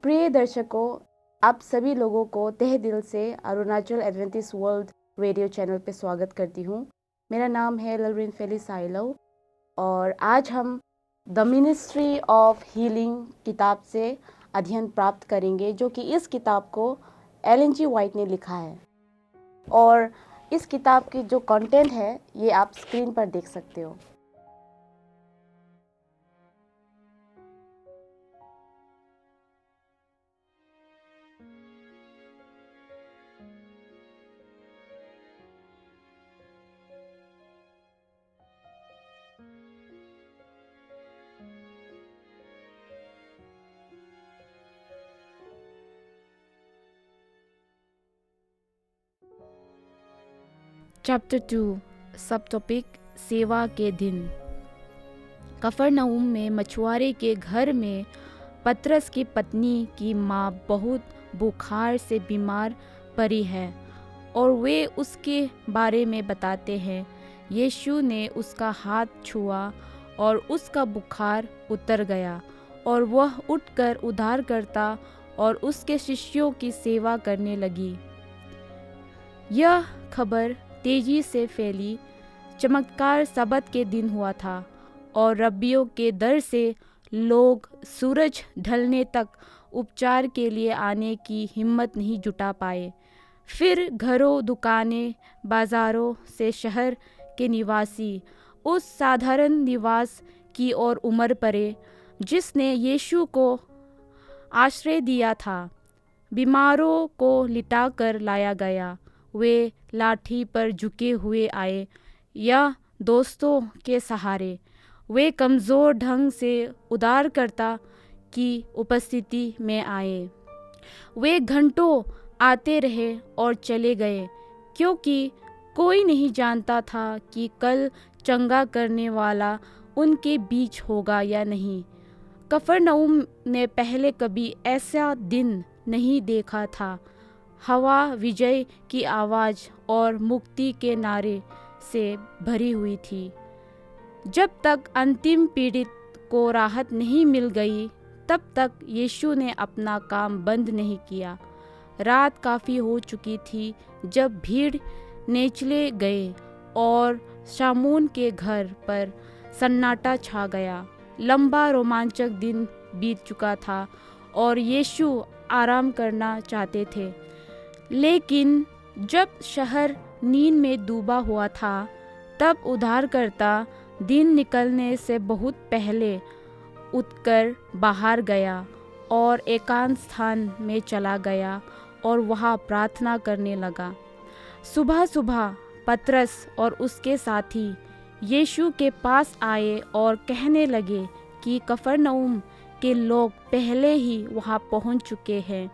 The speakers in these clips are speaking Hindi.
प्रिय दर्शकों, आप सभी लोगों को तहे दिल से Arunachal Adventist world radio channel पे स्वागत करती हूँ। मेरा नाम है ललरिन फेलिस साइलो और आज हम द मिनिस्ट्री ऑफ हीलिंग किताब से अध्ययन प्राप्त करेंगे, जो कि इस किताब को एलन जी वाइट ने लिखा है। और इस किताब की जो कंटेंट है ये आप स्क्रीन पर देख सकते हो। चैप्टर 2 सब टॉपिक सेवा के दिन। कफरनहूम में मछुआरे के घर में पतरस की पत्नी की माँ बहुत बुखार से बीमार पड़ी है और वे उसके बारे में बताते हैं। यीशु ने उसका हाथ छुआ और उसका बुखार उतर गया और वह उठकर उद्धारकर्ता और उसके शिष्यों की सेवा करने लगी। यह खबर तेजी से फैली। चमत्कार सबत के दिन हुआ था और रब्बियों के दर से लोग सूरज ढलने तक उपचार के लिए आने की हिम्मत नहीं जुटा पाए। फिर घरों, दुकानें, बाजारों से शहर के निवासी उस साधारण निवास की ओर उमड़ पड़े जिसने यीशु को आश्रय दिया था। बीमारों को लिटाकर लाया गया। वे लाठी पर झुके हुए आए या दोस्तों के सहारे। वे कमज़ोर ढंग से उद्धारकर्ता की उपस्थिति में आए। वे घंटों आते रहे और चले गए, क्योंकि कोई नहीं जानता था कि कल चंगा करने वाला उनके बीच होगा या नहीं। कफरनहूम ने पहले कभी ऐसा दिन नहीं देखा था। हवा विजय की आवाज़ और मुक्ति के नारे से भरी हुई थी। जब तक अंतिम पीड़ित को राहत नहीं मिल गई, तब तक यीशु ने अपना काम बंद नहीं किया। रात काफ़ी हो चुकी थी जब भीड़ नेचले गए और शामून के घर पर सन्नाटा छा गया। लंबा रोमांचक दिन बीत चुका था और यीशु आराम करना चाहते थे। लेकिन जब शहर नींद में डूबा हुआ था, तब उद्धारकर्ता दिन निकलने से बहुत पहले उठकर बाहर गया और एकांत स्थान में चला गया और वहाँ प्रार्थना करने लगा। सुबह सुबह पतरस और उसके साथी यीशु के पास आए और कहने लगे कि कफरनहूम के लोग पहले ही वहाँ पहुँच चुके हैं,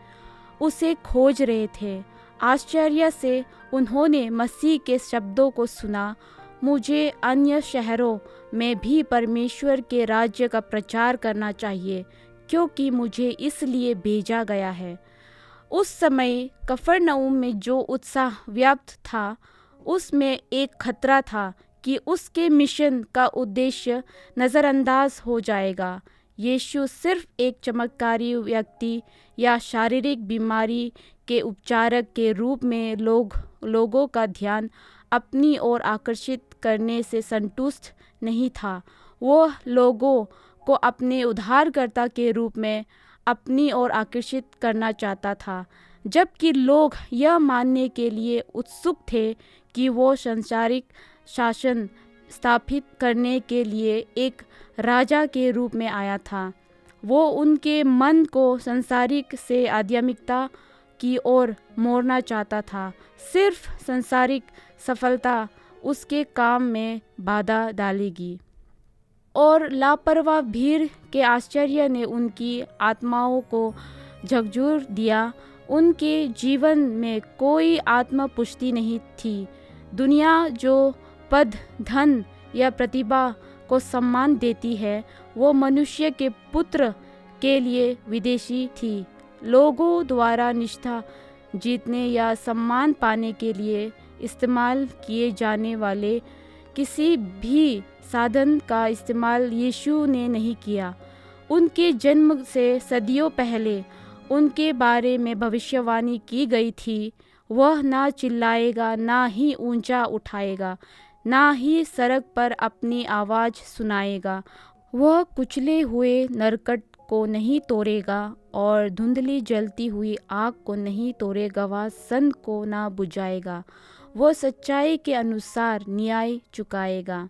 उसे खोज रहे थे। आश्चर्य से उन्होंने मसीह के शब्दों को सुना, मुझे अन्य शहरों में भी परमेश्वर के राज्य का प्रचार करना चाहिए, क्योंकि मुझे इसलिए भेजा गया है। उस समय कफरनहूम में जो उत्साह व्याप्त था, उसमें एक खतरा था कि उसके मिशन का उद्देश्य नज़रअंदाज हो जाएगा। यीशु सिर्फ एक चमत्कारी व्यक्ति या शारीरिक बीमारी के उपचारक के रूप में लोगों का ध्यान अपनी ओर आकर्षित करने से संतुष्ट नहीं था। वो लोगों को अपने उद्धारकर्ता के रूप में अपनी ओर आकर्षित करना चाहता था, जबकि लोग यह मानने के लिए उत्सुक थे कि वो सांसारिक शासन स्थापित करने के लिए एक राजा के रूप में आया था। वो उनके मन को सांसारिक से आध्यात्मिकता की ओर मोड़ना चाहता था। सिर्फ सांसारिक सफलता उसके काम में बाधा डालेगी। और लापरवाह भीड़ के आश्चर्य ने उनकी आत्माओं को झकझोर दिया। उनके जीवन में कोई आत्म पुष्टि नहीं थी। दुनिया जो पद, धन या प्रतिभा को सम्मान देती है, वो मनुष्य के पुत्र के लिए विदेशी थी। लोगों द्वारा निष्ठा जीतने या सम्मान पाने के लिए इस्तेमाल किए जाने वाले किसी भी साधन का इस्तेमाल यीशु ने नहीं किया। उनके जन्म से सदियों पहले उनके बारे में भविष्यवाणी की गई थी, वह ना चिल्लाएगा, ना ही ऊंचा उठाएगा, ना ही सड़क पर अपनी आवाज़ सुनाएगा। वह कुचले हुए नरकट को नहीं तोड़ेगा और धुंधली जलती हुई आग को नहीं तोड़ेगा, वह सन को ना बुझाएगा। वो सच्चाई के अनुसार न्याय चुकाएगा।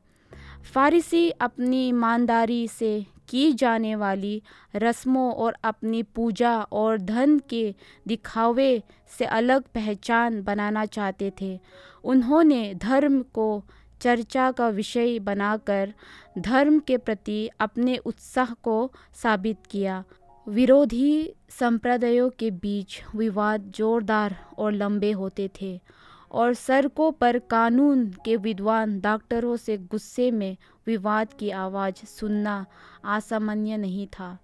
फारिसी अपनी ईमानदारी से की जाने वाली रस्मों और अपनी पूजा और धन के दिखावे से अलग पहचान बनाना चाहते थे। उन्होंने धर्म को चर्चा का विषय बनाकर धर्म के प्रति अपने उत्साह को साबित किया। विरोधी संप्रदायों के बीच विवाद जोरदार और लंबे होते थे और सड़कों पर कानून के विद्वान डॉक्टरों से गुस्से में विवाद की आवाज़ सुनना असामान्य नहीं था।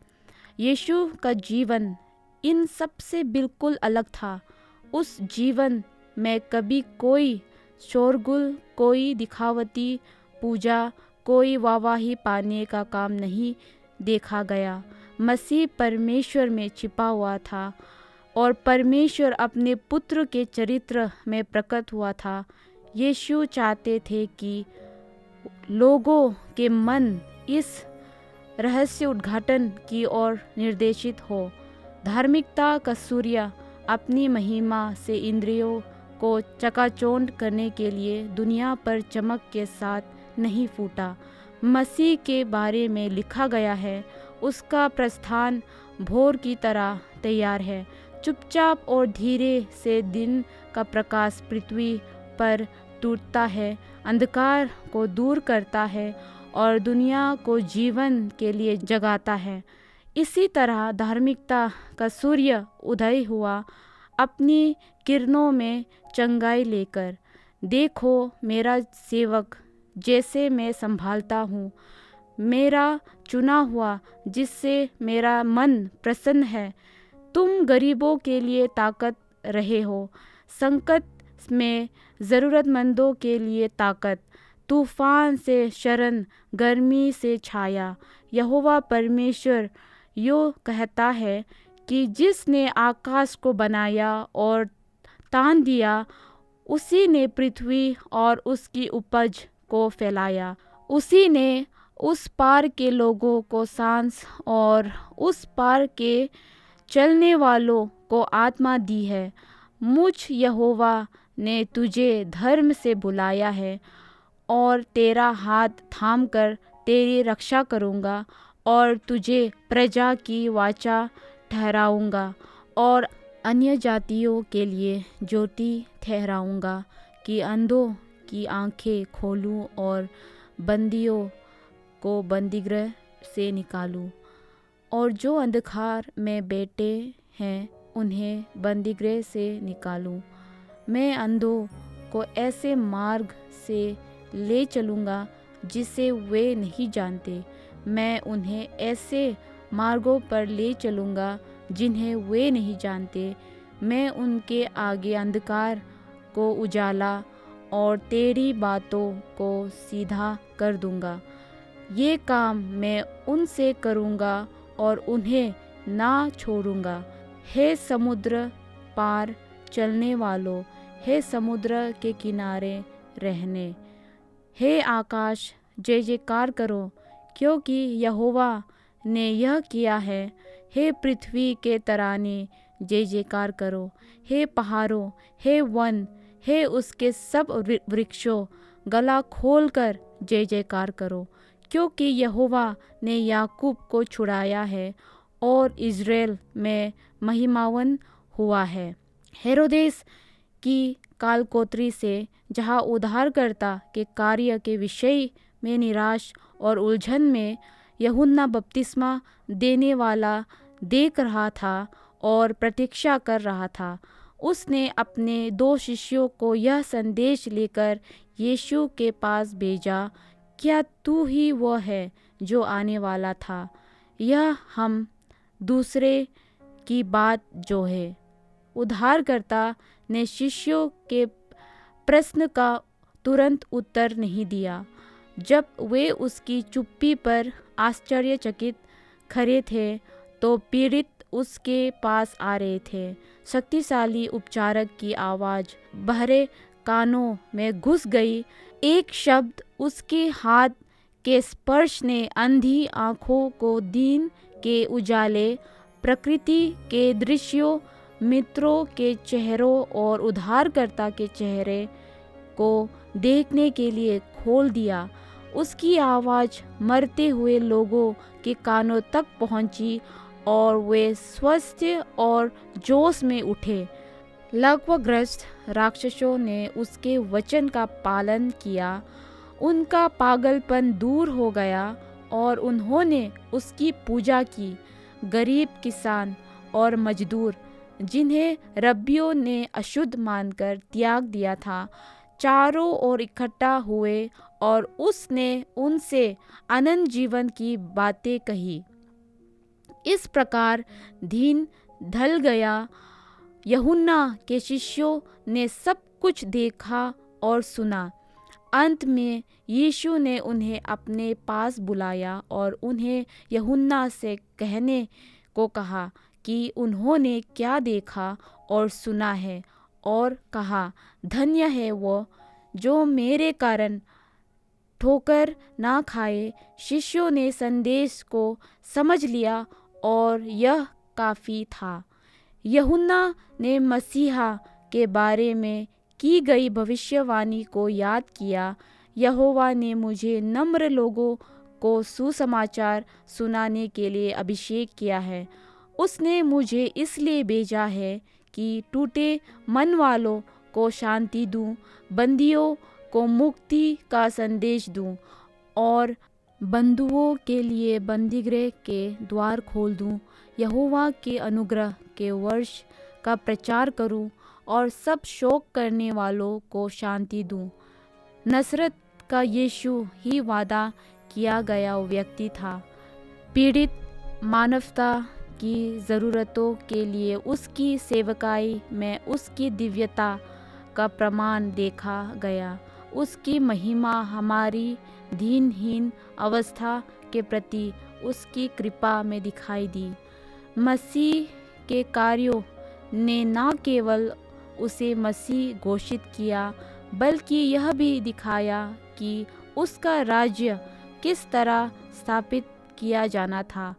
यीशु का जीवन इन सब से बिल्कुल अलग था। उस जीवन में कभी कोई शोरगुल, कोई दिखावटी पूजा, कोई वाहवाही पाने का काम नहीं देखा गया। मसीह परमेश्वर में छिपा हुआ था और परमेश्वर अपने पुत्र के चरित्र में प्रकट हुआ था। यीशु चाहते थे कि लोगों के मन इस रहस्य उद्घाटन की ओर निर्देशित हो। धार्मिकता का सूर्य अपनी महिमा से इंद्रियों को चकाचौंध करने के लिए दुनिया पर चमक के साथ नहीं फूटा। मसीह के बारे में लिखा गया है, उसका प्रस्थान भोर की तरह तैयार है। चुपचाप और धीरे से दिन का प्रकाश पृथ्वी पर टूटता है, अंधकार को दूर करता है और दुनिया को जीवन के लिए जगाता है। इसी तरह धार्मिकता का सूर्य उदय हुआ अपनी किरणों में चंगाई लेकर। देखो मेरा सेवक जैसे मैं संभालता हूँ, मेरा चुना हुआ जिससे मेरा मन प्रसन्न है। तुम गरीबों के लिए ताकत रहे हो, संकट में ज़रूरतमंदों के लिए ताकत, तूफान से शरण, गर्मी से छाया। यहोवा परमेश्वर यो कहता है कि जिसने आकाश को बनाया और तान दिया, उसी ने पृथ्वी और उसकी उपज को फैलाया। उसी ने उस पार के लोगों को सांस और उस पार के चलने वालों को आत्मा दी है। मुझ यहोवा ने तुझे धर्म से बुलाया है और तेरा हाथ थामकर तेरी रक्षा करूँगा और तुझे प्रजा की वाचा ठहराऊँगा और अन्य जातियों के लिए ज्योति ठहराऊँगा कि अंधों की आंखें खोलूँ और बंदियों को बंदीगृह से निकालूँ, और जो अंधकार में बैठे हैं उन्हें बंदीगृह से निकालूँ। मैं अंधों को ऐसे मार्ग से ले चलूँगा जिसे वे नहीं जानते। मैं उन्हें ऐसे मार्गों पर ले चलूँगा जिन्हें वे नहीं जानते। मैं उनके आगे अंधकार को उजाला और तेरी बातों को सीधा कर दूँगा। ये काम मैं उनसे करूँगा और उन्हें ना छोड़ूंगा। हे समुद्र पार चलने वालों, हे समुद्र के किनारे रहने, हे आकाश जय जयकार करो, क्योंकि यहोवा ने यह किया है। हे पृथ्वी के तराने जय जयकार करो। हे पहाड़ों, हे वन, हे उसके सब वृक्षों, गला खोलकर जय जयकार करो, क्योंकि यहोवा ने याकूब को छुड़ाया है और इज़राइल में महिमावन हुआ है। हेरोदेस की कालकोतरी से, जहाँ उद्धारकर्ता के कार्य के विषय में निराश और उलझन में यूहन्ना बपतिस्मा देने वाला देख रहा था और प्रतीक्षा कर रहा था, उसने अपने 2 शिष्यों को यह संदेश लेकर यीशु के पास भेजा, क्या तू ही वो है जो आने वाला था, यह हम दूसरे की बात जो है। उद्धारकर्ता ने शिष्यों के प्रश्न का तुरंत उत्तर नहीं दिया। जब वे उसकी चुप्पी पर आश्चर्यचकित खड़े थे तो पीड़ित उसके पास आ रहे थे। शक्तिशाली उपचारक की आवाज़ बहरे कानों में घुस गई। एक शब्द, उसके हाथ के स्पर्श ने अंधी आँखों को दिन के उजाले, प्रकृति के दृश्यों, मित्रों के चेहरों और उद्धारकर्ता के चेहरे को देखने के लिए खोल दिया। उसकी आवाज़ मरते हुए लोगों के कानों तक पहुंची और वे स्वस्थ और जोश में उठे। लकवाग्रस्त राक्षसों ने उसके वचन का पालन किया। उनका पागलपन दूर हो गया और उन्होंने उसकी पूजा की। गरीब किसान और मजदूर, जिन्हें रब्बियों ने अशुद्ध मानकर त्याग दिया था, चारों ओर इकट्ठा हुए और उसने उनसे अनंत जीवन की बातें कही। इस प्रकार दिन ढल गया। यूहन्ना के शिष्यों ने सब कुछ देखा और सुना। अंत में यीशु ने उन्हें अपने पास बुलाया और उन्हें यूहन्ना से कहने को कहा कि उन्होंने क्या देखा और सुना है, और कहा, धन्य है वो जो मेरे कारण ठोकर ना खाए। शिष्यों ने संदेश को समझ लिया और यह काफ़ी था। यूहन्ना ने मसीहा के बारे में की गई भविष्यवाणी को याद किया। यहोवा ने मुझे नम्र लोगों को सुसमाचार सुनाने के लिए अभिषेक किया है। उसने मुझे इसलिए भेजा है कि टूटे मन वालों को शांति दूं, बंदियों को मुक्ति का संदेश दूं और बंधुओं के लिए बंदीगृह के द्वार खोल दूं। यहोवा के अनुग्रह के वर्ष का प्रचार करूं और सब शोक करने वालों को शांति दूं। नसरत का यीशु ही वादा किया गया व्यक्ति था। पीड़ित मानवता की ज़रूरतों के लिए उसकी सेवकाई में उसकी दिव्यता का प्रमाण देखा गया। उसकी महिमा हमारी दीनहीन अवस्था के प्रति उसकी कृपा में दिखाई दी। मसीह के कार्यों ने न केवल उसे मसीह घोषित किया, बल्कि यह भी दिखाया कि उसका राज्य किस तरह स्थापित किया जाना था।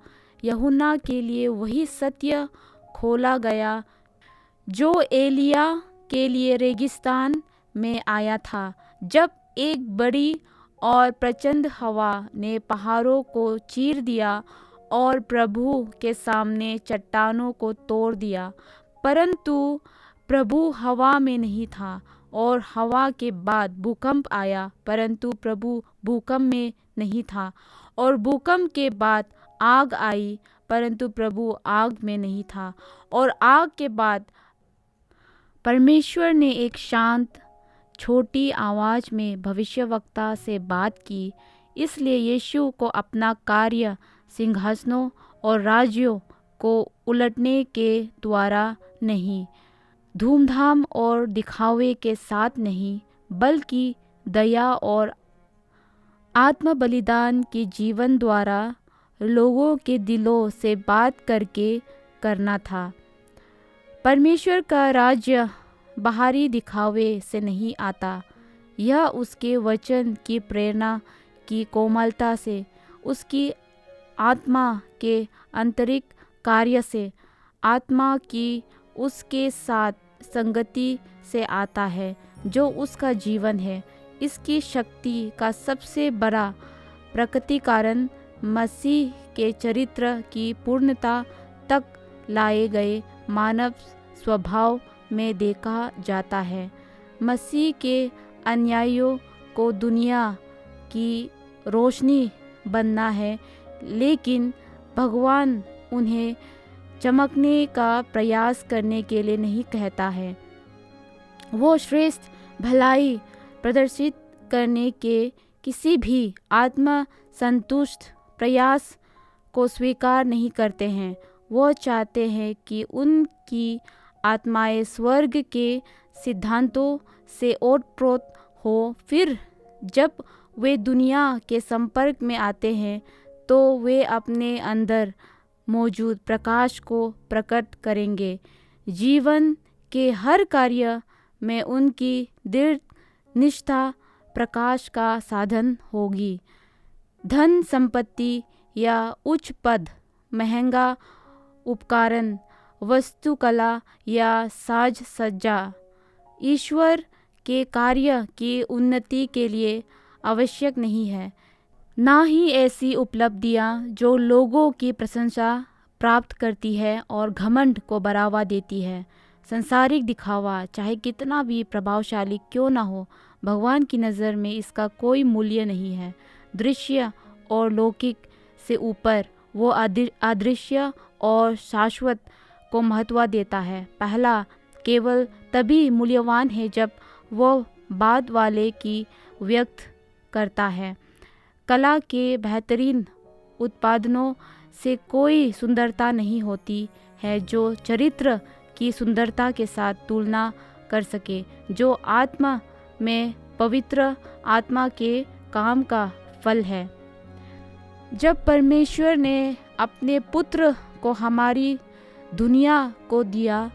यूहन्ना के लिए वही सत्य खोला गया जो एलिया के लिए रेगिस्तान में आया था, जब एक बड़ी और प्रचंड हवा ने पहाड़ों को चीर दिया और प्रभु के सामने चट्टानों को तोड़ दिया। परंतु प्रभु हवा में नहीं था, और हवा के बाद भूकंप आया, परंतु प्रभु भूकंप में नहीं था, और भूकंप के बाद आग आई, परंतु प्रभु आग में नहीं था, और आग के बाद परमेश्वर ने एक शांत छोटी आवाज़ में भविष्यवक्ता से बात की। इसलिए यीशु को अपना कार्य सिंहासनों और राज्यों को उलटने के द्वारा नहीं, धूमधाम और दिखावे के साथ नहीं, बल्कि दया और आत्म बलिदान के जीवन द्वारा लोगों के दिलों से बात करके करना था। परमेश्वर का राज्य बाहरी दिखावे से नहीं आता, यह उसके वचन की प्रेरणा की कोमलता से, उसकी आत्मा के आंतरिक कार्य से, आत्मा की उसके साथ संगति से आता है जो उसका जीवन है। इसकी शक्ति का सबसे बड़ा प्रकटीकरण मसीह के चरित्र की पूर्णता तक लाए गए मानव स्वभाव में देखा जाता है। मसीह के अनुयायियों को दुनिया की रोशनी बनना है, लेकिन भगवान उन्हें चमकने का प्रयास करने के लिए नहीं कहता है। वो श्रेष्ठ भलाई प्रदर्शित करने के किसी भी आत्म संतुष्ट प्रयास को स्वीकार नहीं करते हैं। वो चाहते हैं कि उनकी आत्माएं स्वर्ग के सिद्धांतों से ओतप्रोत हो। फिर जब वे दुनिया के संपर्क में आते हैं तो वे अपने अंदर मौजूद प्रकाश को प्रकट करेंगे। जीवन के हर कार्य में उनकी दृढ़ निष्ठा प्रकाश का साधन होगी। धन संपत्ति या उच्च पद, महंगा उपकरण, वास्तुकला या साज सज्जा ईश्वर के कार्य की उन्नति के लिए आवश्यक नहीं है। ना ही ऐसी उपलब्धियां जो लोगों की प्रशंसा प्राप्त करती है और घमंड को बढ़ावा देती है। संसारिक दिखावा चाहे कितना भी प्रभावशाली क्यों ना हो, भगवान की नज़र में इसका कोई मूल्य नहीं है। दृश्य और लौकिक से ऊपर वो अदृश्य और शाश्वत को महत्व देता है। पहला केवल तभी मूल्यवान है जब वो बाद वाले की व्यक्त करता है। कला के बेहतरीन उत्पादनों से कोई सुंदरता नहीं होती है जो चरित्र की सुंदरता के साथ तुलना कर सके, जो आत्मा में पवित्र आत्मा के काम का फल है। जब परमेश्वर ने अपने पुत्र को हमारी दुनिया को दिया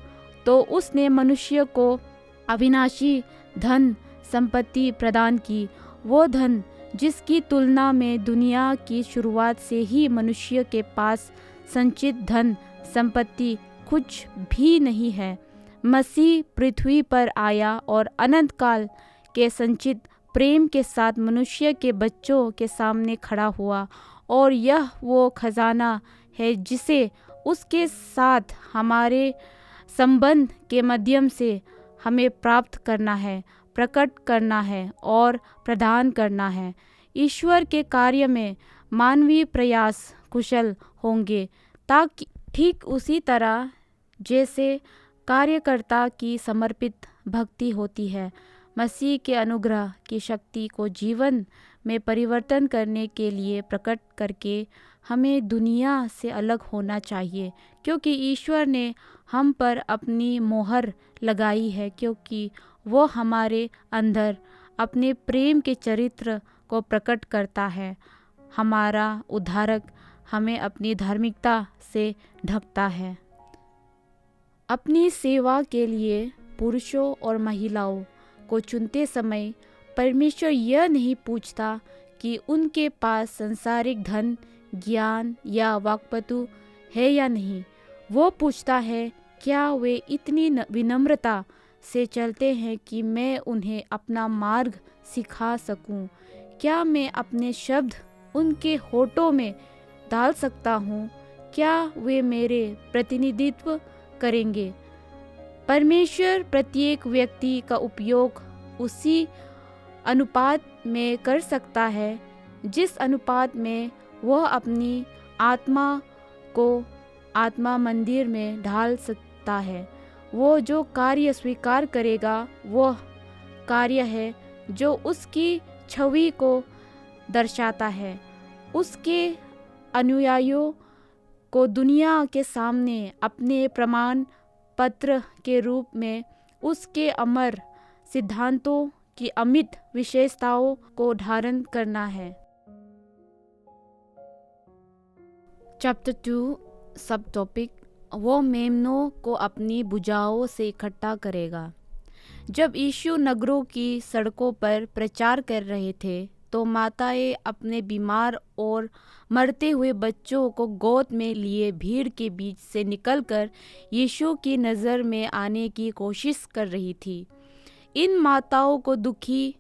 तो उसने मनुष्य को अविनाशी धन संपत्ति प्रदान की। वो धन जिसकी तुलना में दुनिया की शुरुआत से ही मनुष्य के पास संचित धन संपत्ति कुछ भी नहीं है। मसीह पृथ्वी पर आया और अनंत काल के संचित प्रेम के साथ मनुष्य के बच्चों के सामने खड़ा हुआ, और यह वो खजाना है जिसे उसके साथ हमारे संबंध के माध्यम से हमें प्राप्त करना है, प्रकट करना है और प्रदान करना है। ईश्वर के कार्य में मानवीय प्रयास कुशल होंगे, ताकि ठीक उसी तरह जैसे कार्यकर्ता की समर्पित भक्ति होती है। मसीह के अनुग्रह की शक्ति को जीवन में परिवर्तन करने के लिए प्रकट करके हमें दुनिया से अलग होना चाहिए, क्योंकि ईश्वर ने हम पर अपनी मोहर लगाई है, क्योंकि वो हमारे अंदर अपने प्रेम के चरित्र को प्रकट करता है। हमारा उद्धारक हमें अपनी धार्मिकता से ढकता है। अपनी सेवा के लिए पुरुषों और महिलाओं को चुनते समय परमेश्वर यह नहीं पूछता कि उनके पास संसारिक धन, ज्ञान या वाक्पटु है या नहीं। वो पूछता है, क्या वे इतनी विनम्रता से चलते हैं कि मैं उन्हें अपना मार्ग सिखा सकूं? क्या मैं अपने शब्द उनके होठों में डाल सकता हूं? क्या वे मेरे प्रतिनिधित्व करेंगे? परमेश्वर प्रत्येक व्यक्ति का उपयोग उसी अनुपात में कर सकता है जिस अनुपात में वह अपनी आत्मा को आत्मा मंदिर में ढाल सकता है। वो जो कार्य स्वीकार करेगा वह कार्य है जो उसकी छवि को दर्शाता है। उसके अनुयायियों को दुनिया के सामने अपने प्रमाण पत्र के रूप में उसके अमर सिद्धांतों की अमिट विशेषताओं को धारण करना है। चैप्टर 2 सब टॉपिक, वो मेमनों को अपनी भुजाओं से इकट्ठा करेगा। जब यीशु नगरों की सड़कों पर प्रचार कर रहे थे तो माताएं अपने बीमार और मरते हुए बच्चों को गोद में लिए भीड़ के बीच से निकलकर यीशु की नज़र में आने की कोशिश कर रही थी। इन माताओं को दुखी,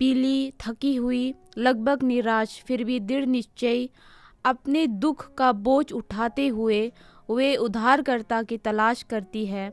पीली, थकी हुई, लगभग निराश, फिर भी दृढ़ निश्चय अपने दुख का बोझ उठाते हुए वे उद्धारकर्ता की तलाश करती है।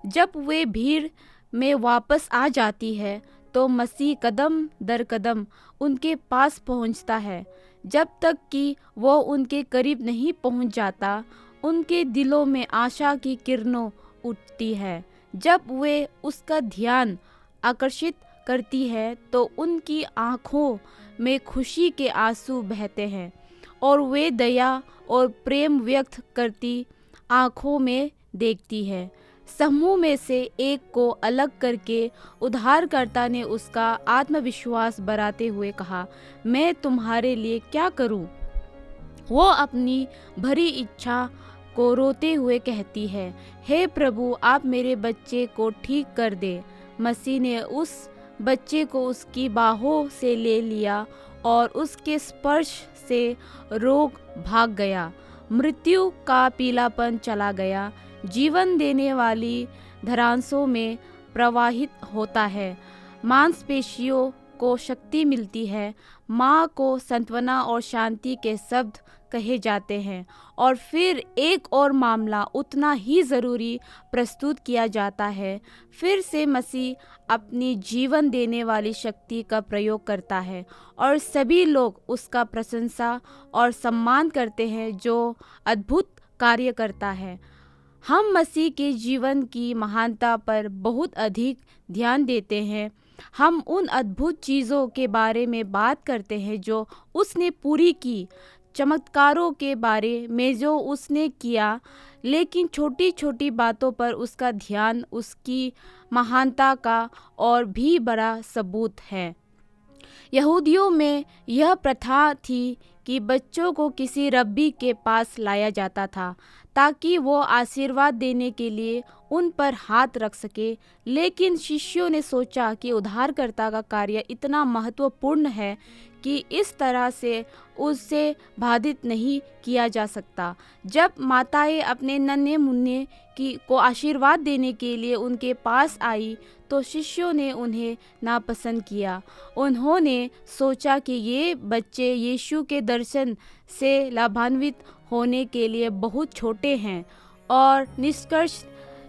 जब वे भीड़ में वापस आ जाती है तो मसीह कदम दर कदम उनके पास पहुंचता है। जब तक कि वो उनके करीब नहीं पहुंच जाता, उनके दिलों में आशा की किरणें उठती है। जब वे उसका ध्यान आकर्षित करती है तो उनकी आँखों में खुशी के आंसू बहते हैं और वे दया और प्रेम व्यक्त करती आँखों में देखती है। समूह में से एक को अलग करके उद्धारकर्ता ने उसका आत्मविश्वास बढ़ाते हुए कहा, मैं तुम्हारे लिए क्या करूं? वो अपनी भरी इच्छा को रोते हुए कहती है, हे प्रभु, आप मेरे बच्चे को ठीक कर दे। मसीह ने उस बच्चे को उसकी बाहों से ले लिया और उसके स्पर्श से रोग भाग गया। मृत्यु का पीलापन चला गया। जीवन देने वाली धरांसों में प्रवाहित होता है। मांसपेशियों को शक्ति मिलती है। माँ को सांत्वना और शांति के शब्द कहे जाते हैं। और फिर एक और मामला उतना ही ज़रूरी प्रस्तुत किया जाता है। फिर से मसीह अपनी जीवन देने वाली शक्ति का प्रयोग करता है और सभी लोग उसका प्रशंसा और सम्मान करते हैं जो अद्भुत कार्य करता है। हम मसीह के जीवन की महानता पर बहुत अधिक ध्यान देते हैं। हम उन अद्भुत चीज़ों के बारे में बात करते हैं जो उसने पूरी की, चमत्कारों के बारे में जो उसने किया, लेकिन छोटी छोटी बातों पर उसका ध्यान उसकी महानता का और भी बड़ा सबूत है। यहूदियों में यह प्रथा थी कि बच्चों को किसी रब्बी के पास लाया जाता था ताकि वो आशीर्वाद देने के लिए उन पर हाथ रख सके। लेकिन शिष्यों ने सोचा कि उद्धारकर्ता का कार्य इतना महत्वपूर्ण है कि इस तरह से उससे बाधित नहीं किया जा सकता। जब माताएं अपने नन्हे मुन्ने को आशीर्वाद देने के लिए उनके पास आई तो शिष्यों ने उन्हें नापसंद किया। उन्होंने सोचा कि ये बच्चे यीशु के दर्शन से लाभान्वित होने के लिए बहुत छोटे हैं और निष्कर्ष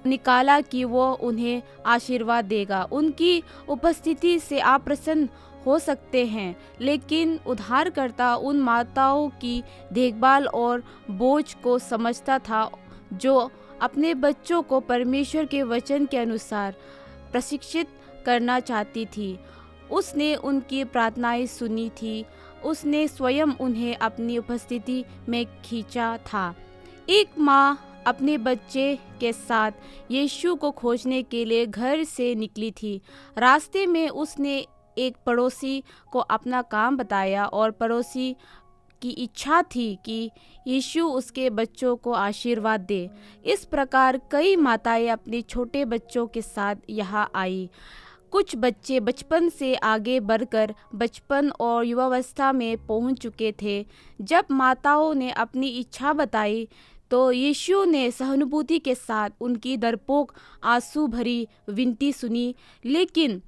निकाला कि वो उन्हें आशीर्वाद देगा। उनकी उपस्थिति से आप प्रसन्न हो सकते हैं, लेकिन उद्धारकर्ता उन माताओं की देखभाल और बोझ को समझता था जो अपने बच्चों को परमेश्वर के वचन के अनुसार प्रशिक्षित करना चाहती थी। उसने उनकी प्रार्थनाएं सुनी थी। उसने स्वयं उन्हें अपनी उपस्थिति में खींचा था। एक माँ अपने बच्चे के साथ यीशु को खोजने के लिए घर से निकली थी। रास्ते में उसने एक पड़ोसी को अपना काम बताया और पड़ोसी की इच्छा थी कि यीशु उसके बच्चों को आशीर्वाद दे। इस प्रकार कई माताएं अपने छोटे बच्चों के साथ यहाँ आई। कुछ बच्चे बचपन से आगे बढ़कर बचपन और युवावस्था में पहुँच चुके थे। जब माताओं ने अपनी इच्छा बताई तो यीशु ने सहानुभूति के साथ उनकी डरपोक आंसू भरी विनती सुनी, लेकिन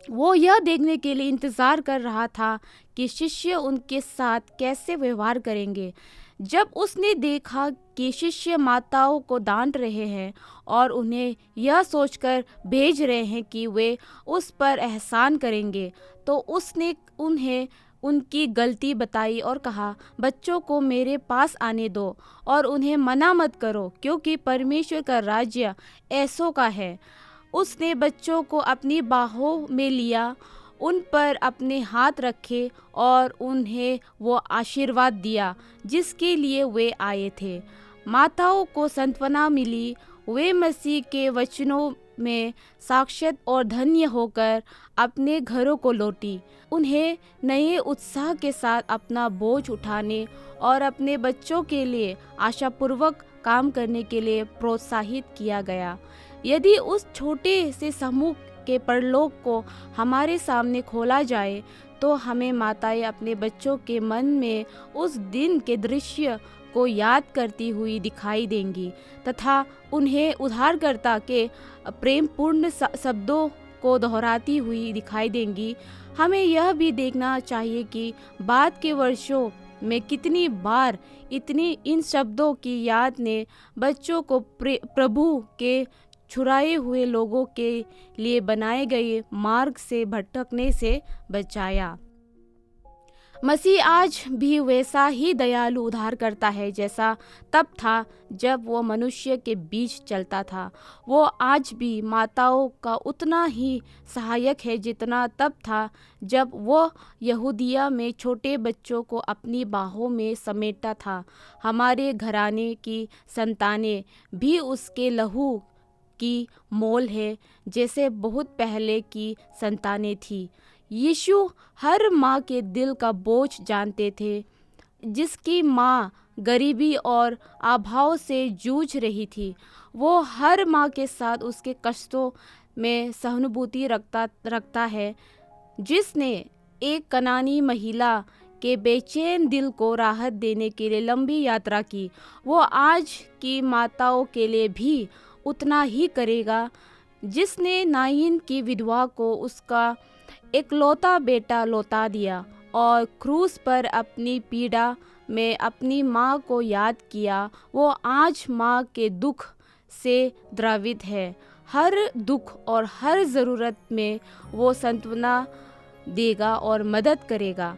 वो यह देखने के लिए इंतज़ार कर रहा था कि शिष्य उनके साथ कैसे व्यवहार करेंगे। जब उसने देखा कि शिष्य माताओं को डांट रहे हैं और उन्हें यह सोचकर भेज रहे हैं कि वे उस पर एहसान करेंगे, तो उसने उन्हें उनकी गलती बताई और कहा, बच्चों को मेरे पास आने दो और उन्हें मना मत करो, क्योंकि परमेश्वर का राज्य ऐसों का है। उसने बच्चों को अपनी बाहों में लिया, उन पर अपने हाथ रखे और उन्हें वो आशीर्वाद दिया जिसके लिए वे आए थे। माताओं को सांत्वना मिली। वे मसीह के वचनों में साक्षात और धन्य होकर अपने घरों को लौटी। उन्हें नए उत्साह के साथ अपना बोझ उठाने और अपने बच्चों के लिए आशापूर्वक काम करने के लिए प्रोत्साहित किया गया। यदि उस छोटे से समूह के परलोक को हमारे सामने खोला जाए तो हमें माताएं अपने बच्चों के मन में उस दिन के दृश्य को याद करती हुई दिखाई देंगी तथा उन्हें उद्धारकर्ता के प्रेमपूर्ण शब्दों को दोहराती हुई दिखाई देंगी। हमें यह भी देखना चाहिए कि बाद के वर्षों में कितनी बार इन शब्दों की याद ने बच्चों को प्रभु के छुड़ाए हुए लोगों के लिए बनाए गए मार्ग से भटकने से बचाया। मसीह आज भी वैसा ही दयालु उद्धार करता है जैसा तब था जब वो मनुष्य के बीच चलता था। वो आज भी माताओं का उतना ही सहायक है जितना तब था जब वो यहूदिया में छोटे बच्चों को अपनी बाहों में समेटता था। हमारे घराने की संतानें भी उसके लहू की मोल है जैसे बहुत पहले की संतानें थी। यीशु हर माँ के दिल का बोझ जानते थे। जिसकी माँ गरीबी और अभाव से जूझ रही थी। वो हर माँ के साथ उसके कष्टों में सहानुभूति रखता है, जिसने एक कनानी महिला के बेचैन दिल को राहत देने के लिए लंबी यात्रा की। वो आज की माताओं के लिए भी उतना ही करेगा, जिसने नाइन की विधवा को उसका इकलौता बेटा लौटा दिया और क्रूस पर अपनी पीड़ा में अपनी माँ को याद किया। वो आज माँ के दुख से द्रवित है। हर दुख और हर ज़रूरत में वो सांत्वना देगा और मदद करेगा।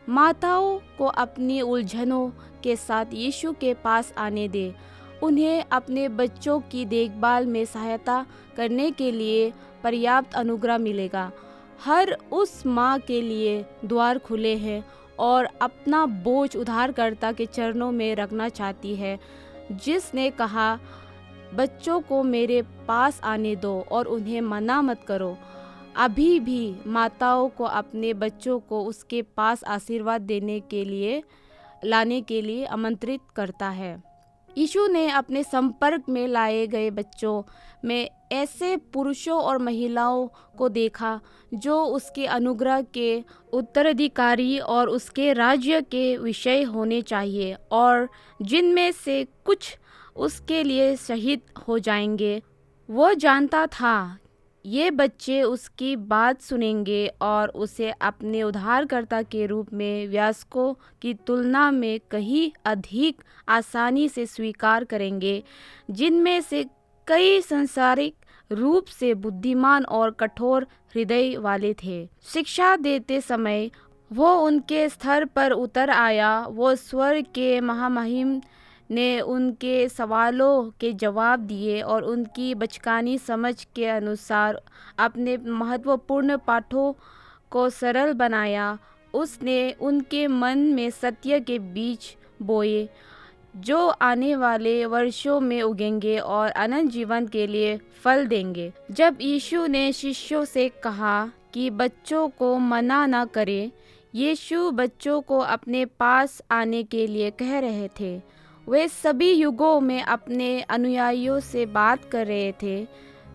माताओं को अपनी उलझनों के साथ यीशु के पास आने दे। उन्हें अपने बच्चों की देखभाल में सहायता करने के लिए पर्याप्त अनुग्रह मिलेगा। हर उस माँ के लिए द्वार खुले हैं और अपना बोझ उद्धारकर्ता के चरणों में रखना चाहती है, जिसने कहा, बच्चों को मेरे पास आने दो और उन्हें मना मत करो। अभी भी माताओं को अपने बच्चों को उसके पास आशीर्वाद लाने के लिए आमंत्रित करता है। यीशु ने अपने संपर्क में लाए गए बच्चों में ऐसे पुरुषों और महिलाओं को देखा जो उसके अनुग्रह के उत्तराधिकारी और उसके राज्य के विषय होने चाहिए, और जिनमें से कुछ उसके लिए शहीद हो जाएंगे। वो जानता था ये बच्चे उसकी बात सुनेंगे और उसे अपने उद्धारकर्ता के रूप में वयस्कों की तुलना में कहीं अधिक आसानी से स्वीकार करेंगे, जिनमें से कई सांसारिक रूप से बुद्धिमान और कठोर हृदय वाले थे। शिक्षा देते समय वो उनके स्तर पर उतर आया। वो स्वर्ग के महामहिम ने उनके सवालों के जवाब दिए और उनकी बचकानी समझ के अनुसार अपने महत्वपूर्ण पाठों को सरल बनाया। उसने उनके मन में सत्य के बीज बोए जो आने वाले वर्षों में उगेंगे और अनंत जीवन के लिए फल देंगे। जब यीशु ने शिष्यों से कहा कि बच्चों को मना न करें, यीशु बच्चों को अपने पास आने के लिए कह रहे थे। वे सभी युगों में अपने अनुयायियों से बात कर रहे थे।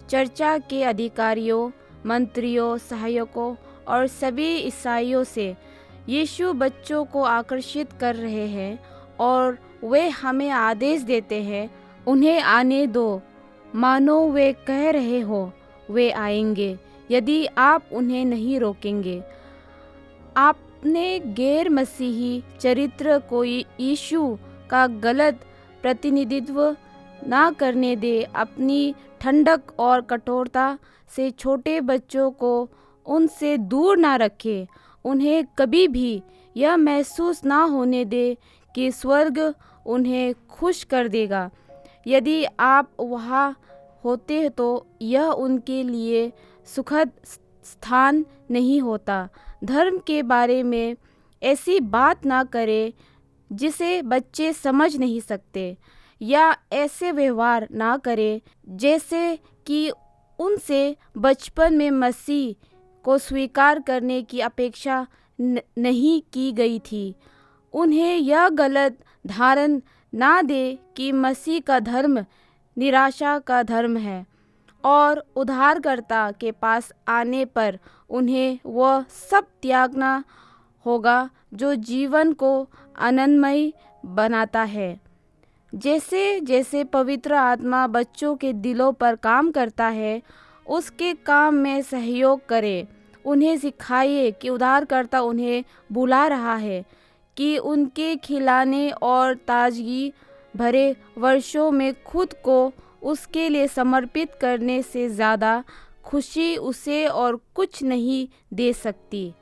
चर्चा के अधिकारियों, मंत्रियों, सहायकों और सभी ईसाइयों से यीशु बच्चों को आकर्षित कर रहे हैं और वे हमें आदेश देते हैं, उन्हें आने दो, मानो वे कह रहे हो वे आएंगे यदि आप उन्हें नहीं रोकेंगे। आपने गैर मसीही चरित्र को यीशु का गलत प्रतिनिधित्व ना करने दे। अपनी ठंडक और कठोरता से छोटे बच्चों को उनसे दूर ना रखें। उन्हें कभी भी यह महसूस ना होने दे कि स्वर्ग उन्हें खुश कर देगा। यदि आप वहाँ होते तो यह उनके लिए सुखद स्थान नहीं होता। धर्म के बारे में ऐसी बात ना करें जिसे बच्चे समझ नहीं सकते, या ऐसे व्यवहार ना करें जैसे कि उनसे बचपन में मसीह को स्वीकार करने की अपेक्षा नहीं की गई थी। उन्हें यह गलत धारण ना दे कि मसीह का धर्म निराशा का धर्म है और उद्धारकर्ता के पास आने पर उन्हें वह सब त्यागना होगा जो जीवन को आनंदमय बनाता है। जैसे जैसे पवित्र आत्मा बच्चों के दिलों पर काम करता है, उसके काम में सहयोग करें। उन्हें सिखाइए कि उद्धारकर्ता उन्हें बुला रहा है, कि उनके खिलाने और ताजगी भरे वर्षों में खुद को उसके लिए समर्पित करने से ज़्यादा खुशी उसे और कुछ नहीं दे सकती।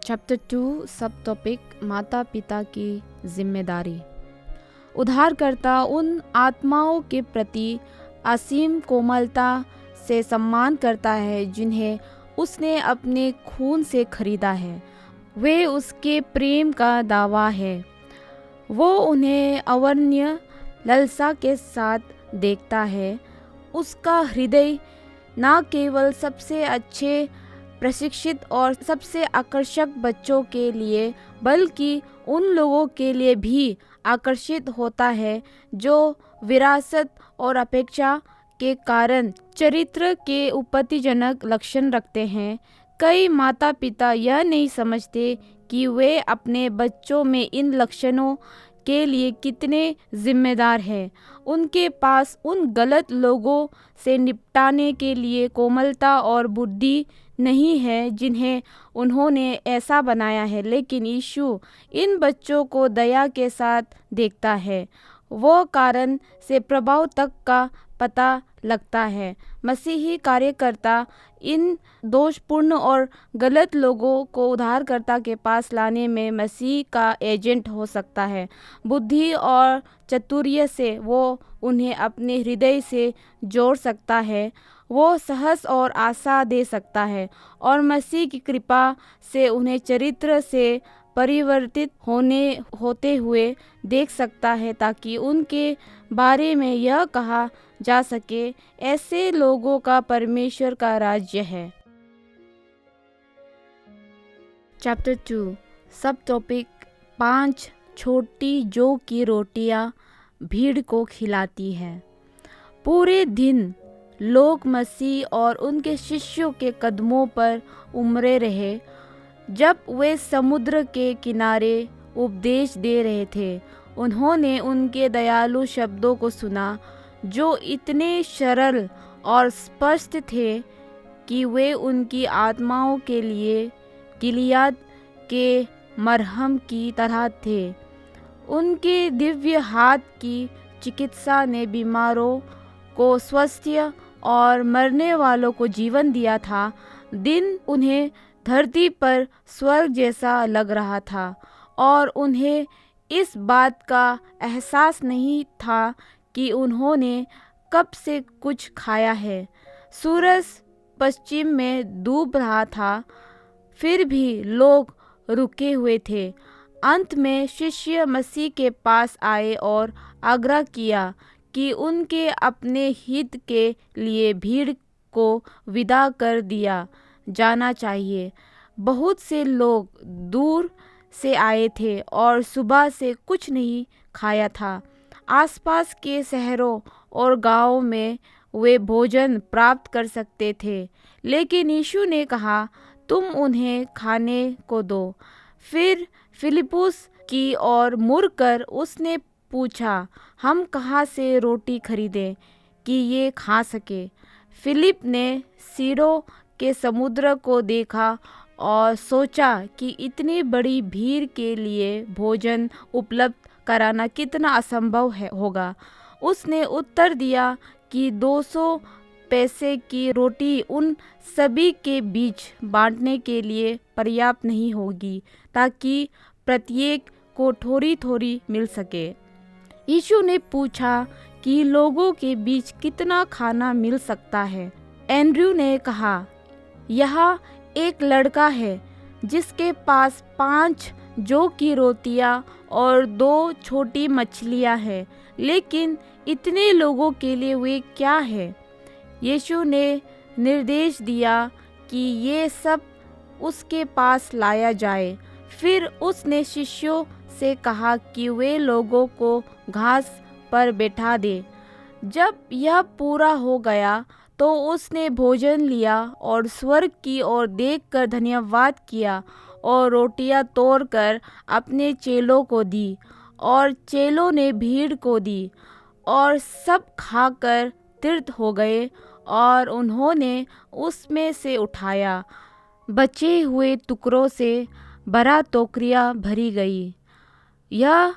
चैप्टर 2 सब टॉपिक माता पिता की जिम्मेदारी। उद्धारकर्ता उन आत्माओं के प्रति असीम कोमलता से सम्मान करता है जिन्हें उसने अपने खून से खरीदा है। वे उसके प्रेम का दावा है। वो उन्हें अवर्णनीय ललसा के साथ देखता है। उसका हृदय न केवल सबसे अच्छे प्रशिक्षित और सबसे आकर्षक बच्चों के लिए बल्कि उन लोगों के लिए भी आकर्षित होता है जो विरासत और अपेक्षा के कारण चरित्र के उपत्तिजनक लक्षण रखते हैं। कई माता पिता यह नहीं समझते कि वे अपने बच्चों में इन लक्षणों के लिए कितने जिम्मेदार हैं। उनके पास उन गलत लोगों से निपटाने के लिए कोमलता और बुद्धि नहीं है जिन्हें उन्होंने ऐसा बनाया है, लेकिन यीशु इन बच्चों को दया के साथ देखता है। वो कारण से प्रभाव तक का पता लगता है। मसीही कार्यकर्ता इन दोषपूर्ण और गलत लोगों को उद्धारकर्ता के पास लाने में मसीह का एजेंट हो सकता है। बुद्धि और चातुर्य से वो उन्हें अपने हृदय से जोड़ सकता है। वो साहस और आशा दे सकता है और मसीह की कृपा से उन्हें चरित्र से परिवर्तित होते हुए देख सकता है, ताकि उनके बारे में यह कहा जा सके, ऐसे लोगों का परमेश्वर का राज्य है। चैप्टर 2 सब टॉपिक 5 छोटी जौ की रोटियां भीड़ को खिलाती है। पूरे दिन लोग मसीह और उनके शिष्यों के कदमों पर उमड़े रहे जब वे समुद्र के किनारे उपदेश दे रहे थे। उन्होंने उनके दयालु शब्दों को सुना जो इतने सरल और स्पष्ट थे कि वे उनकी आत्माओं के लिए गिलियाद के मरहम की तरह थे। उनके दिव्य हाथ की चिकित्सा ने बीमारों को स्वास्थ्य और मरने वालों को जीवन दिया था। दिन उन्हें धरती पर स्वर्ग जैसा लग रहा था और उन्हें इस बात का एहसास नहीं था कि उन्होंने कब से कुछ खाया है। सूरज पश्चिम में डूब रहा था, फिर भी लोग रुके हुए थे। अंत में शिष्य मसीह के पास आए और आग्रह किया कि उनके अपने हित के लिए भीड़ को विदा कर दिया जाना चाहिए। बहुत से लोग दूर से आए थे और सुबह से कुछ नहीं खाया था। आसपास के शहरों और गांवों में वे भोजन प्राप्त कर सकते थे, लेकिन यीशु ने कहा, तुम उन्हें खाने को दो। फिर फिलिपुस की ओर मुड़कर उसने पूछा, हम कहाँ से रोटी खरीदें कि ये खा सके? फिलिप ने सीरो के समुद्र को देखा और सोचा कि इतनी बड़ी भीड़ के लिए भोजन उपलब्ध कराना कितना असंभव होगा। उसने उत्तर दिया कि 200 पैसे की रोटी उन सभी के बीच बांटने के लिए पर्याप्त नहीं होगी, ताकि प्रत्येक को थोड़ी थोड़ी मिल सके। यीशु ने पूछा कि लोगों के बीच कितना खाना मिल सकता है। एंड्रयू ने कहा, यहाँ एक लड़का है जिसके पास 5 जौ की रोटियां और 2 छोटी मछलियां हैं, लेकिन इतने लोगों के लिए वे क्या है? यीशु ने निर्देश दिया कि ये सब उसके पास लाया जाए। फिर उसने शिष्यों से कहा कि वे लोगों को घास पर बैठा दे। जब यह पूरा हो गया तो उसने भोजन लिया और स्वर्ग की ओर देखकर धन्यवाद किया और रोटियां तोड़कर अपने चेलों को दी और चेलों ने भीड़ को दी, और सब खाकर तृप्त हो गए और उन्होंने उसमें से उठाया बचे हुए टुकड़ों से 12 टोकरियां भरी गई। यह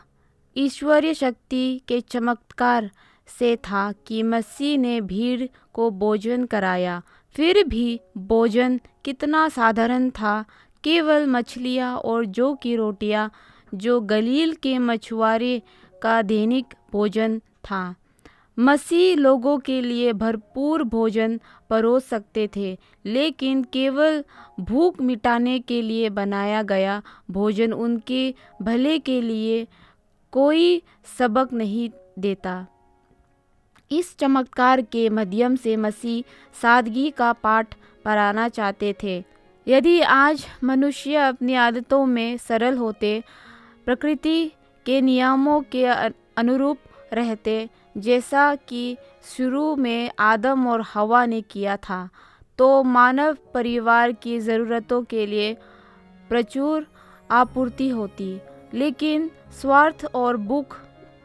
ईश्वरीय शक्ति के चमत्कार से था कि मसीह ने भीड़ को भोजन कराया। फिर भी भोजन कितना साधारण था, केवल मछलियाँ और जौ की रोटियाँ, जो गलील के मछुआरे का दैनिक भोजन था। मसीह लोगों के लिए भरपूर भोजन परोस सकते थे, लेकिन केवल भूख मिटाने के लिए बनाया गया भोजन उनके भले के लिए कोई सबक नहीं देता। इस चमत्कार के माध्यम से मसीह सादगी का पाठ पढ़ाना चाहते थे। यदि आज मनुष्य अपनी आदतों में सरल होते, प्रकृति के नियमों के अनुरूप रहते, जैसा कि शुरू में आदम और हवा ने किया था, तो मानव परिवार की ज़रूरतों के लिए प्रचुर आपूर्ति होती। लेकिन स्वार्थ और भूख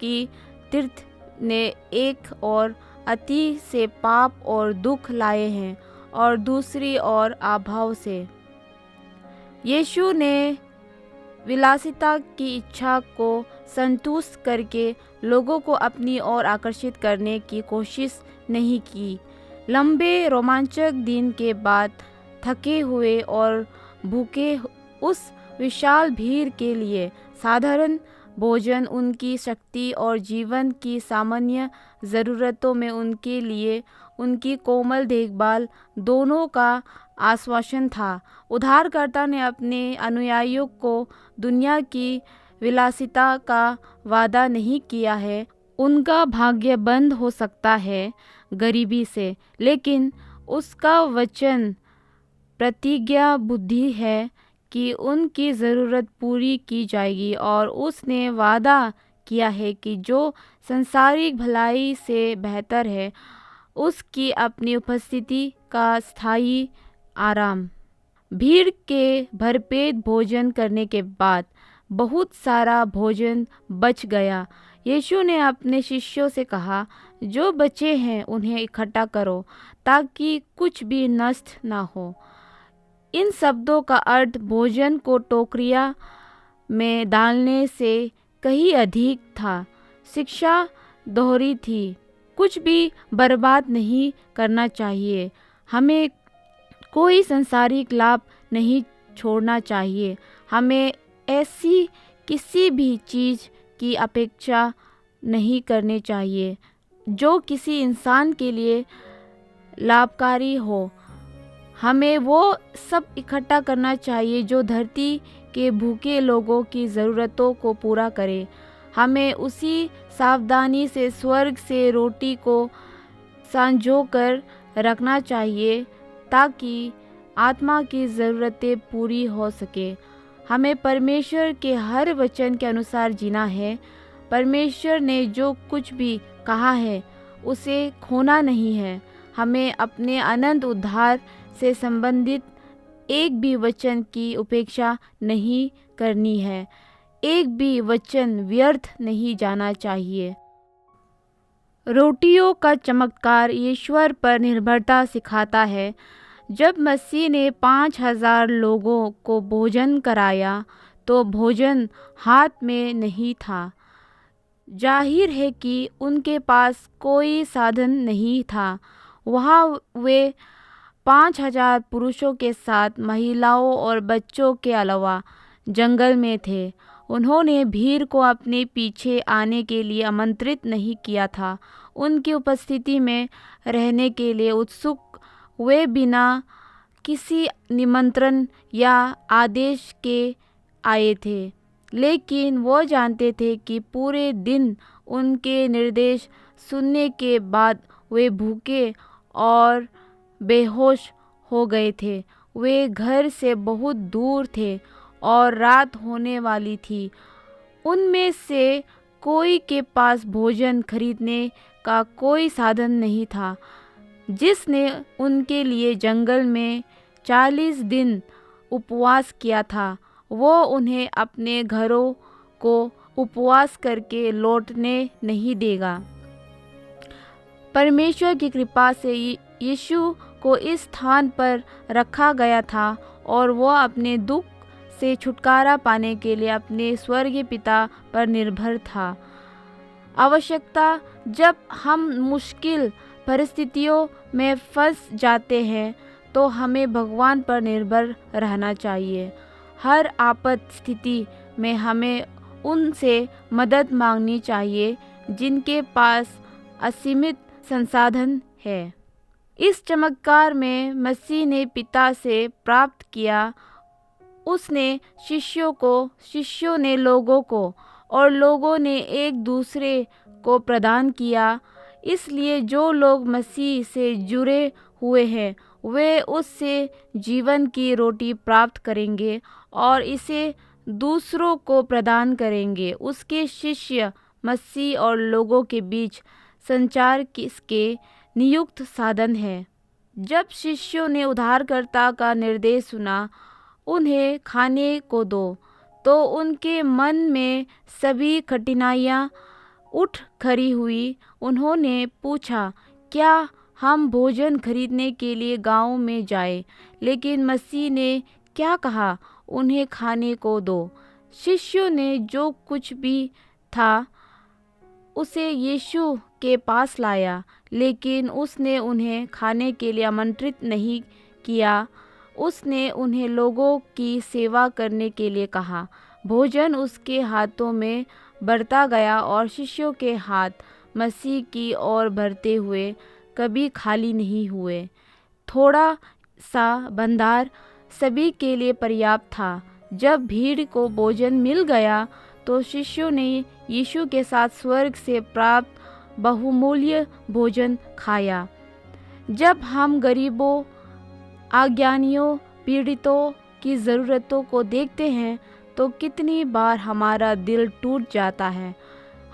की तीर्थ ने एक और अति से पाप और दुख लाए हैं, और दूसरी ओर अभाव से। यीशु ने विलासिता की इच्छा को संतुष्ट करके लोगों को अपनी ओर आकर्षित करने की कोशिश नहीं की। लंबे रोमांचक दिन के बाद थके हुए और भूखे उस विशाल भीड़ के लिए साधारण भोजन उनकी शक्ति और जीवन की सामान्य ज़रूरतों में उनके लिए उनकी कोमल देखभाल दोनों का आश्वासन था। उद्धारकर्ता ने अपने अनुयायियों को दुनिया की विलासिता का वादा नहीं किया है। उनका भाग्य बंद हो सकता है गरीबी से, लेकिन उसका वचन प्रतिज्ञा बुद्धि है कि उनकी ज़रूरत पूरी की जाएगी, और उसने वादा किया है कि जो संसारिक भलाई से बेहतर है, उसकी अपनी उपस्थिति का स्थायी आराम। भीड़ के भरपेट भोजन करने के बाद बहुत सारा भोजन बच गया। यीशु ने अपने शिष्यों से कहा, जो बचे हैं उन्हें इकट्ठा करो, ताकि कुछ भी नष्ट ना हो। इन शब्दों का अर्थ भोजन को टोकरियां में डालने से कहीं अधिक था। शिक्षा दोहरी थी, कुछ भी बर्बाद नहीं करना चाहिए। हमें कोई सांसारिक लाभ नहीं छोड़ना चाहिए। हमें ऐसी किसी भी चीज़ की अपेक्षा नहीं करनी चाहिए जो किसी इंसान के लिए लाभकारी हो। हमें वो सब इकट्ठा करना चाहिए जो धरती के भूखे लोगों की ज़रूरतों को पूरा करे। हमें उसी सावधानी से स्वर्ग से रोटी को संजो कर रखना चाहिए ताकि आत्मा की ज़रूरतें पूरी हो सके। हमें परमेश्वर के हर वचन के अनुसार जीना है। परमेश्वर ने जो कुछ भी कहा है उसे खोना नहीं है। हमें अपने अनंत उद्धार से संबंधित एक भी वचन की उपेक्षा नहीं करनी है। एक भी वचन व्यर्थ नहीं जाना चाहिए। रोटियों का चमत्कार ईश्वर पर निर्भरता सिखाता है। जब मसीह ने 5,000 लोगों को भोजन कराया तो भोजन हाथ में नहीं था। जाहिर है कि उनके पास कोई साधन नहीं था। वहाँ वे 5,000 पुरुषों के साथ महिलाओं और बच्चों के अलावा जंगल में थे। उन्होंने भीड़ को अपने पीछे आने के लिए आमंत्रित नहीं किया था। उनकी उपस्थिति में रहने के लिए उत्सुक वे बिना किसी निमंत्रण या आदेश के आए थे, लेकिन वो जानते थे कि पूरे दिन उनके निर्देश सुनने के बाद वे भूखे और बेहोश हो गए थे। वे घर से बहुत दूर थे और रात होने वाली थी। उनमें से कोई के पास भोजन खरीदने का कोई साधन नहीं था। जिसने उनके लिए जंगल में 40 दिन उपवास किया था, वो उन्हें अपने घरों को उपवास करके लौटने नहीं देगा। परमेश्वर की कृपा से यीशु को इस स्थान पर रखा गया था और वो अपने दुख से छुटकारा पाने के लिए अपने स्वर्गीय पिता पर निर्भर था। आवश्यकता जब हम मुश्किल परिस्थितियों में फंस जाते हैं तो हमें भगवान पर निर्भर रहना चाहिए। हर आपात स्थिति में हमें उनसे मदद मांगनी चाहिए जिनके पास असीमित संसाधन है। इस चमत्कार में मसीह ने पिता से प्राप्त किया। उसने शिष्यों ने लोगों को और लोगों ने एक दूसरे को प्रदान किया। इसलिए जो लोग मसीह से जुड़े हुए हैं वे उससे जीवन की रोटी प्राप्त करेंगे और इसे दूसरों को प्रदान करेंगे। उसके शिष्य मसीह और लोगों के बीच संचार के नियुक्त साधन है। जब शिष्यों ने उद्धारकर्ता का निर्देश सुना, उन्हें खाने को दो, तो उनके मन में सभी कठिनाइयाँ उठ खड़ी हुई। उन्होंने पूछा, क्या हम भोजन खरीदने के लिए गांव में जाएं? लेकिन मसीह ने क्या कहा? उन्हें खाने को दो। शिष्यों ने जो कुछ भी था उसे यीशु के पास लाया, लेकिन उसने उन्हें खाने के लिए आमंत्रित नहीं किया। उसने उन्हें लोगों की सेवा करने के लिए कहा। भोजन उसके हाथों में बढ़ता गया और शिष्यों के हाथ मसीह की ओर बढ़ते हुए कभी खाली नहीं हुए। थोड़ा सा भंडार सभी के लिए पर्याप्त था। जब भीड़ को भोजन मिल गया तो शिष्यों ने यीशु के साथ स्वर्ग से प्राप्त बहुमूल्य भोजन खाया। जब हम गरीबों, अज्ञानियों, पीड़ितों की ज़रूरतों को देखते हैं तो कितनी बार हमारा दिल टूट जाता है।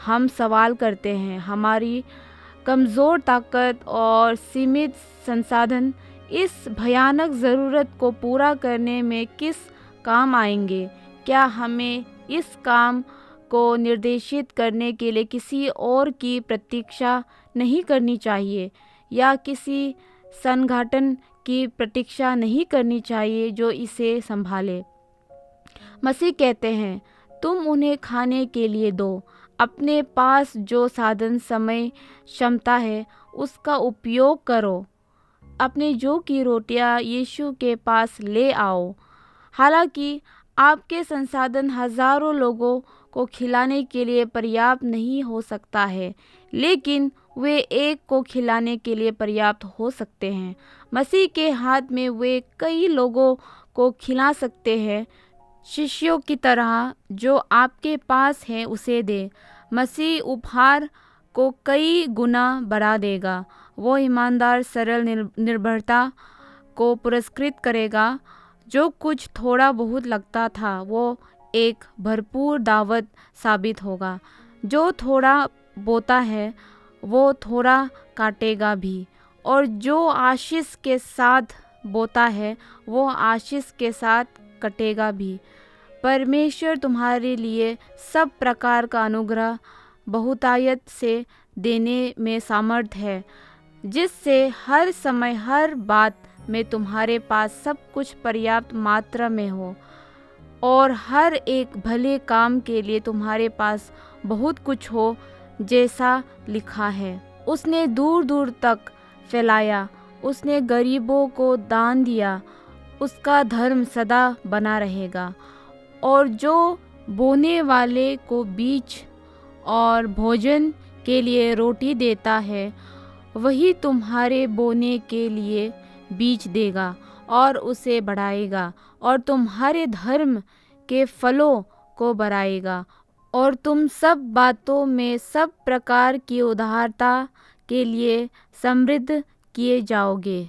हम सवाल करते हैं, हमारी कमज़ोर ताकत और सीमित संसाधन इस भयानक ज़रूरत को पूरा करने में किस काम आएंगे? क्या हमें इस काम को निर्देशित करने के लिए किसी और की प्रतीक्षा नहीं करनी चाहिए, या किसी संगठन की प्रतीक्षा नहीं करनी चाहिए जो इसे संभाले? मसीह कहते हैं, तुम उन्हें खाने के लिए दो। अपने पास जो साधन, समय, क्षमता है उसका उपयोग करो। अपने जौ की रोटियां यीशु के पास ले आओ। हालांकि आपके संसाधन हजारों लोगों को खिलाने के लिए पर्याप्त नहीं हो सकता है, लेकिन वे एक को खिलाने के लिए पर्याप्त हो सकते हैं। मसीह के हाथ में वे कई लोगों को खिला सकते हैं। शिष्यों की तरह जो आपके पास है उसे दे। मसीह उपहार को कई गुना बढ़ा देगा। वो ईमानदार, सरल निर्भरता को पुरस्कृत करेगा। जो कुछ थोड़ा बहुत लगता था वो एक भरपूर दावत साबित होगा। जो थोड़ा बोता है वो थोड़ा काटेगा भी, और जो आशीष के साथ बोता है वो आशीष के साथ कटेगा भी। परमेश्वर तुम्हारे लिए सब प्रकार का अनुग्रह बहुतायत से देने में समर्थ है, जिससे हर समय हर बात में तुम्हारे पास सब कुछ पर्याप्त मात्रा में हो, और हर एक भले काम के लिए तुम्हारे पास बहुत कुछ हो, जैसा लिखा है। उसने दूर दूर तक फैलाया, उसने गरीबों को दान दिया, उसका धर्म सदा बना रहेगा। और जो बोने वाले को बीज और भोजन के लिए रोटी देता है, वही तुम्हारे बोने के लिए बीज देगा और उसे बढ़ाएगा, और तुम्हारे धर्म के फलों को बढ़ाएगा, और तुम सब बातों में सब प्रकार की उदारता के लिए समृद्ध किए जाओगे।